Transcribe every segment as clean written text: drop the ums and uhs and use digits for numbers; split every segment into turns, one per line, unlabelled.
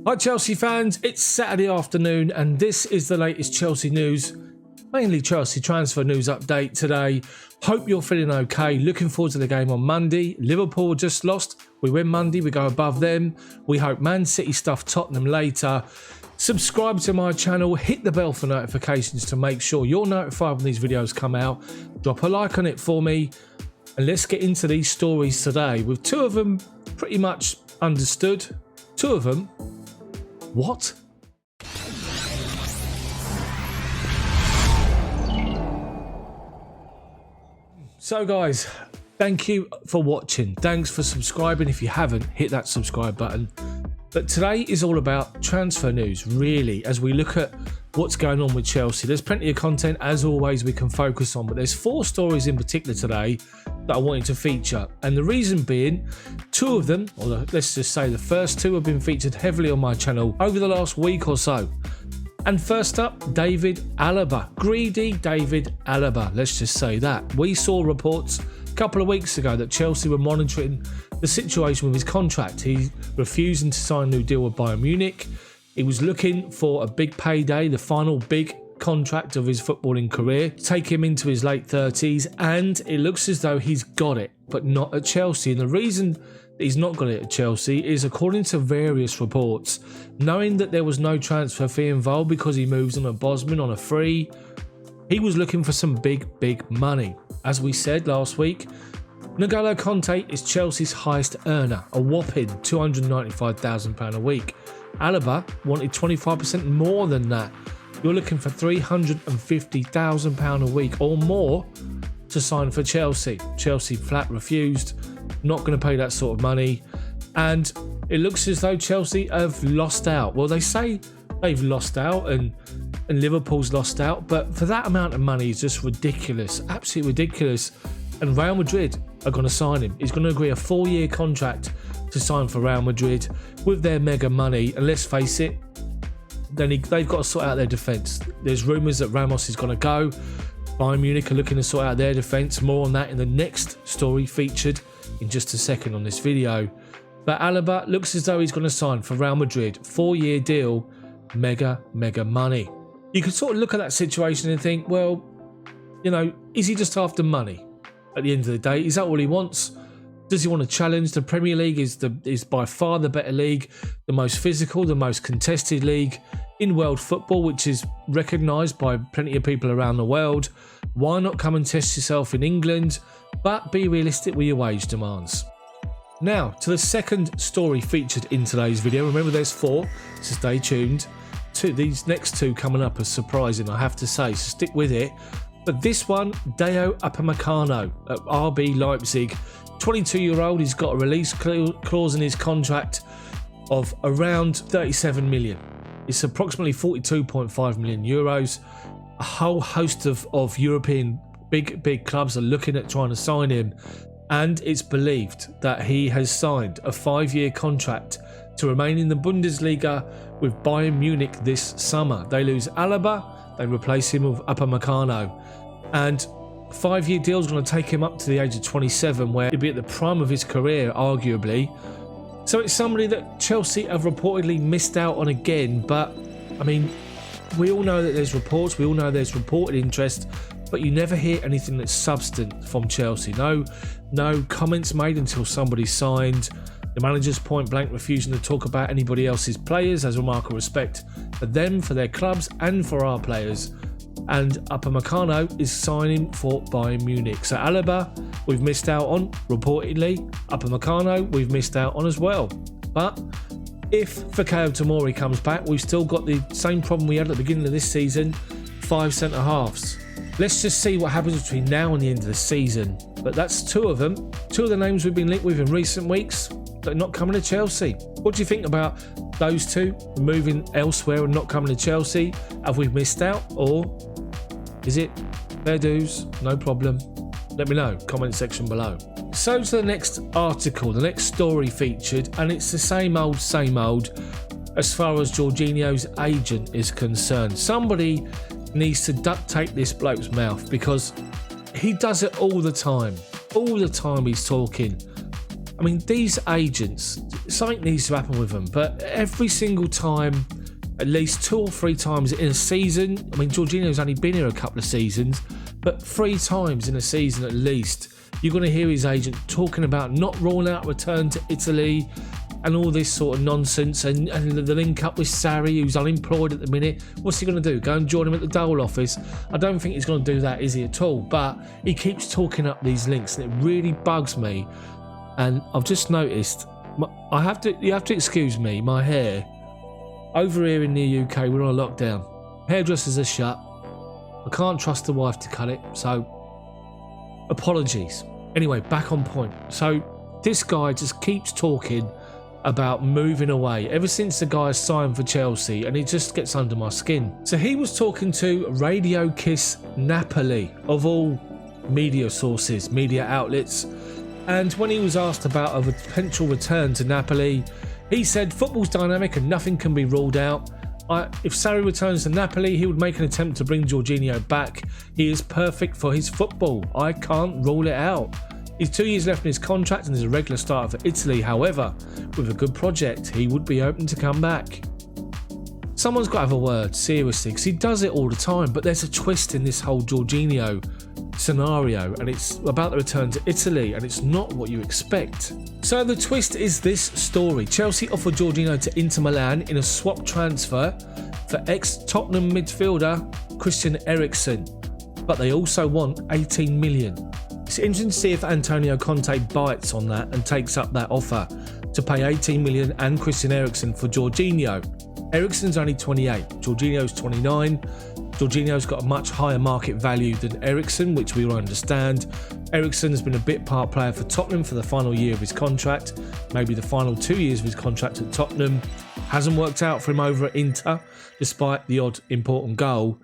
Hi Chelsea fans, it's Saturday afternoon and this is the latest Chelsea news, mainly Chelsea transfer news update today. Hope you're feeling okay, looking forward to the game on Monday. Liverpool just lost, we win Monday, we go above them. We hope Man City stuff Tottenham later. Subscribe to my channel, hit the bell for notifications to make sure you're notified when these videos come out. Drop a like on it for me and let's get into these stories today with two of them pretty much understood. Two of them, what? So guys, thank you for watching. Thanks for subscribing. If you haven't, hit that subscribe button. But today is all about transfer news, really, as we look at what's going on with Chelsea. There's plenty of content, as always, we can focus on, but there's four stories in particular today that I wanted to feature. And the reason being, two of them, or let's just say the first two, have been featured heavily on my channel over the last week or so. And first up, David Alaba. Greedy David Alaba, let's just say that. We saw reports a couple of weeks ago that Chelsea were monitoring the situation with his contract. He refusing to sign a new deal with Bayern Munich. He was looking for a big payday, the final big contract of his footballing career, take him into his late 30s, and it looks as though he's got it, but not at Chelsea. And the reason that he's not got it at Chelsea is, according to various reports, knowing that there was no transfer fee involved because he moves on a Bosman on a free, he was looking for some big money. As we said last week, N'Golo Kanté is Chelsea's highest earner, a whopping £295,000 a week. Alaba wanted 25% more than that. You're looking for £350,000 a week or more to sign for Chelsea. Chelsea flat refused, not going to pay that sort of money. And it looks as though Chelsea have lost out. Well, they say they've lost out and Liverpool's lost out, but for that amount of money is just ridiculous, absolutely ridiculous. And Real Madrid are going to sign him. He's going to agree a 4-year contract to sign for Real Madrid with their mega money. And let's face it, then they've got to sort out their defence. There's rumours that Ramos is going to go. Bayern Munich are looking to sort out their defence. More on that in the next story featured in just a second on this video. But Alaba looks as though he's going to sign for Real Madrid. 4-year deal, mega money. You could sort of look at that situation and think, well, you know, is he just after money at the end of the day? Is that all he wants? Does he want to challenge? The Premier League is by far the better league, the most physical, the most contested league in world football, which is recognised by plenty of people around the world. Why not come and test yourself in England, but be realistic with your wage demands? Now, to the second story featured in today's video. Remember, there's four, so stay tuned. These next two coming up are surprising, I have to say, so stick with it. But this one, Dayot Upamecano at RB Leipzig. 22-year-old, he's got a release clause in his contract of around 37 million. It's approximately 42.5 million euros. A whole host of European big clubs are looking at trying to sign him. And it's believed that he has signed a 5-year contract to remain in the Bundesliga with Bayern Munich this summer. They lose Alaba, they replace him with Upamecano. And 5-year deal is going to take him up to the age of 27, where he'll be at the prime of his career, arguably. So it's somebody that Chelsea have reportedly missed out on again. But, I mean, we all know that there's reports, we all know there's reported interest, but you never hear anything that's substance from Chelsea. No comments made until somebody's signed. The manager's point blank refusing to talk about anybody else's players, as remarkable respect for them, for their clubs, and for our players. And Upamecano is signing for Bayern Munich. So Alaba, we've missed out on, reportedly. Upamecano, we've missed out on as well. But if Fikayo Tomori comes back, we've still got the same problem we had at the beginning of this season, 5 centre-halves. Let's just see what happens between now and the end of the season. But that's two of them. Two of the names we've been linked with in recent weeks that are not coming to Chelsea. What do you think about those two moving elsewhere and not coming to Chelsea? Have we missed out, or is it fair dues? No problem. Let me know, comment section below. So to the next article, the next story featured, and it's the same old as far as Jorginho's agent is concerned. Somebody needs to duct tape this bloke's mouth, because he does it all the time. All the time he's talking. I mean, these agents, something needs to happen with them, but every single time, at least 2 or 3 times in a season, I mean, Jorginho's only been here a couple of seasons, but 3 times in a season at least, you're going to hear his agent talking about not ruling out return to Italy and all this sort of nonsense, and the link up with Sarri, who's unemployed at the minute. What's he going to do? Go and join him at the Dole office? I don't think he's going to do that, is he, at all? But he keeps talking up these links, and it really bugs me. And I've just noticed, you have to excuse me, my hair, over here in the UK, we're on a lockdown. Hairdressers are shut. I can't trust the wife to cut it, so apologies. Anyway, back on point. So this guy just keeps talking about moving away ever since the guy signed for Chelsea, and it just gets under my skin. So he was talking to Radio Kiss Napoli, of all media sources, media outlets, and when he was asked about a potential return to Napoli, he said, "Football's dynamic and nothing can be ruled out. If Sarri returns to Napoli, he would make an attempt to bring Jorginho back. He is perfect for his football. I can't rule it out. He's 2 years left in his contract and is a regular starter for Italy. However, with a good project, he would be open to come back." Someone's got to have a word, seriously, because he does it all the time, but there's a twist in this whole Jorginho scenario, and it's about the return to Italy, and it's not what you expect. So the twist is this story. Chelsea offered Jorginho to Inter Milan in a swap transfer for ex-Tottenham midfielder Christian Eriksen, but they also want 18 million. It's interesting to see if Antonio Conte bites on that and takes up that offer to pay 18 million and Christian Eriksen for Jorginho. Eriksen's only 28, Jorginho's 29. Jorginho's got a much higher market value than Eriksen, which we all understand. Eriksen has been a bit part player for Tottenham for the final year of his contract, maybe the final 2 years of his contract at Tottenham. Hasn't worked out for him over at Inter, despite the odd important goal.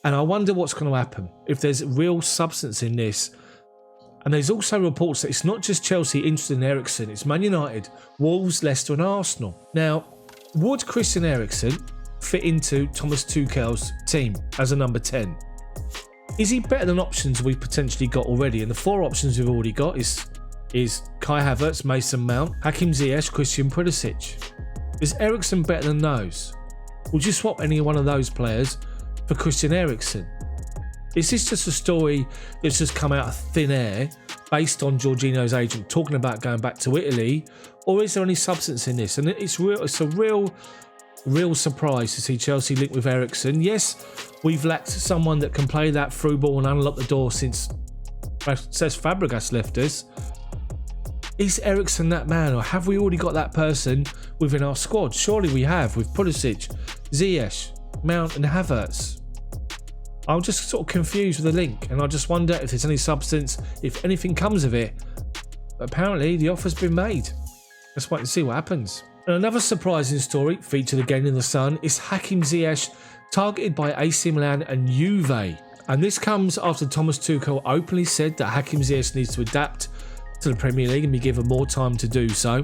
And I wonder what's going to happen, if there's real substance in this. And there's also reports that it's not just Chelsea interested in Eriksen, it's Man United, Wolves, Leicester and Arsenal. Now, would Christian Eriksen fit into Thomas Tuchel's team as a number 10? Is he better than options we've potentially got already? And the 4 options we've already got is Kai Havertz, Mason Mount, Hakim Ziyech, Christian Pulisic. Is Eriksen better than those? Would you swap any one of those players for Christian Eriksen? Is this just a story that's just come out of thin air based on Jorginho's agent talking about going back to Italy, or is there any substance in this? And it's a real surprise to see Chelsea linked with Eriksen. Yes, we've lacked someone that can play that through ball and unlock the door since Fabregas left us. Is Eriksen that man, or have we already got that person within our squad? Surely we have, with Pulisic, Ziyech, Mount and Havertz. I'm just sort of confused with the link, and I just wonder if there's any substance, if anything comes of it. But apparently the offer's been made. Let's wait and see what happens. And another surprising story, featured again in the Sun, is Hakim Ziyech targeted by AC Milan and Juve. And this comes after Thomas Tuchel openly said that Hakim Ziyech needs to adapt to the Premier League and be given more time to do so.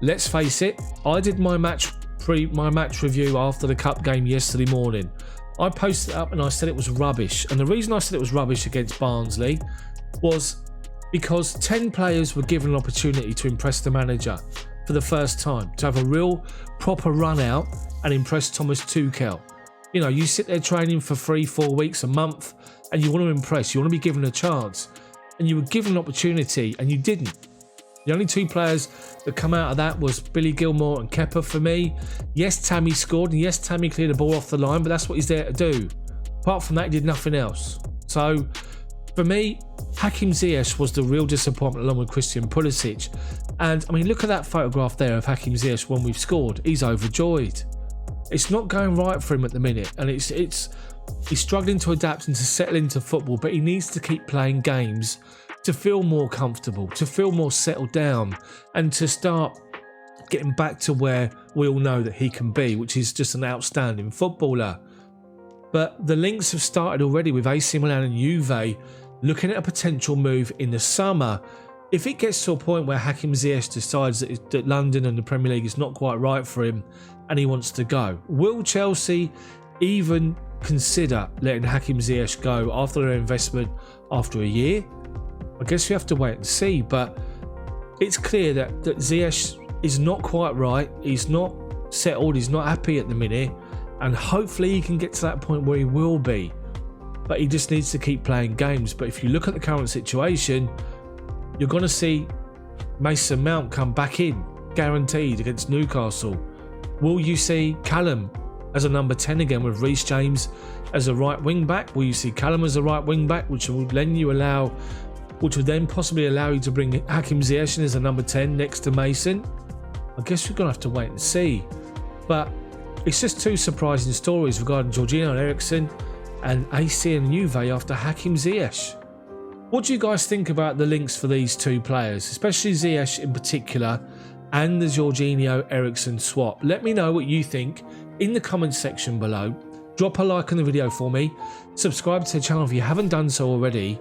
Let's face it, I did my match review after the cup game yesterday morning. I posted it up and I said it was rubbish. And the reason I said it was rubbish against Barnsley was because 10 players were given an opportunity to impress the manager for the first time, to have a real proper run out and impress Thomas Tuchel. You know, you sit there training for 3-4 weeks, a month, and you want to impress, you want to be given a chance. And you were given an opportunity and you didn't. The only 2 players that come out of that was Billy Gilmour and Kepa for me. Yes, Tammy scored, and yes, Tammy cleared the ball off the line, but that's what he's there to do. Apart from that, he did nothing else. So, for me, Hakim Ziyech was the real disappointment along with Christian Pulisic. And, I mean, look at that photograph there of Hakim Ziyech when we've scored. He's overjoyed. It's not going right for him at the minute, and he's struggling to adapt and to settle into football, but he needs to keep playing games to feel more comfortable, to feel more settled down, and to start getting back to where we all know that he can be, which is just an outstanding footballer. But the links have started already with AC Milan and Juve looking at a potential move in the summer. If it gets to a point where Hakim Ziyech decides that London and the Premier League is not quite right for him and he wants to go, will Chelsea even consider letting Hakim Ziyech go after their investment after a year? I guess we have to wait and see, but it's clear that Ziyech is not quite right. He's not settled. He's not happy at the minute. And hopefully he can get to that point where he will be. But he just needs to keep playing games. But if you look at the current situation, you're going to see Mason Mount come back in, guaranteed, against Newcastle. Will you see Callum as a number 10 again with Reece James as a right wing back? Will you see Callum as a right wing back, which will then possibly allow you to bring Hakim Ziyech in as a number 10 next to Mason? I guess we're going to have to wait and see. But it's just two surprising stories regarding Jorginho and Eriksen and AC and Juve after Hakim Ziyech. What do you guys think about the links for these two players, especially Ziyech in particular, and the Jorginho Eriksen swap? Let me know what you think in the comments section below. Drop a like on the video for me. Subscribe to the channel if you haven't done so already.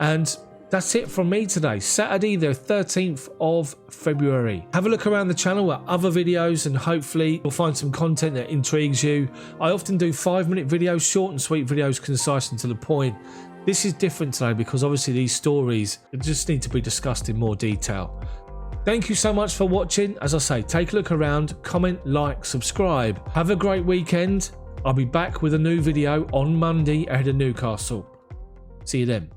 And that's it from me today, Saturday the 13th of February. Have a look around the channel at other videos and hopefully you'll find some content that intrigues you. I often do 5-minute videos, short and sweet videos, concise and to the point. This is different today because obviously these stories just need to be discussed in more detail. Thank you so much for watching. As I say, take a look around, comment, like, subscribe. Have a great weekend. I'll be back with a new video on Monday ahead of Newcastle. See you then.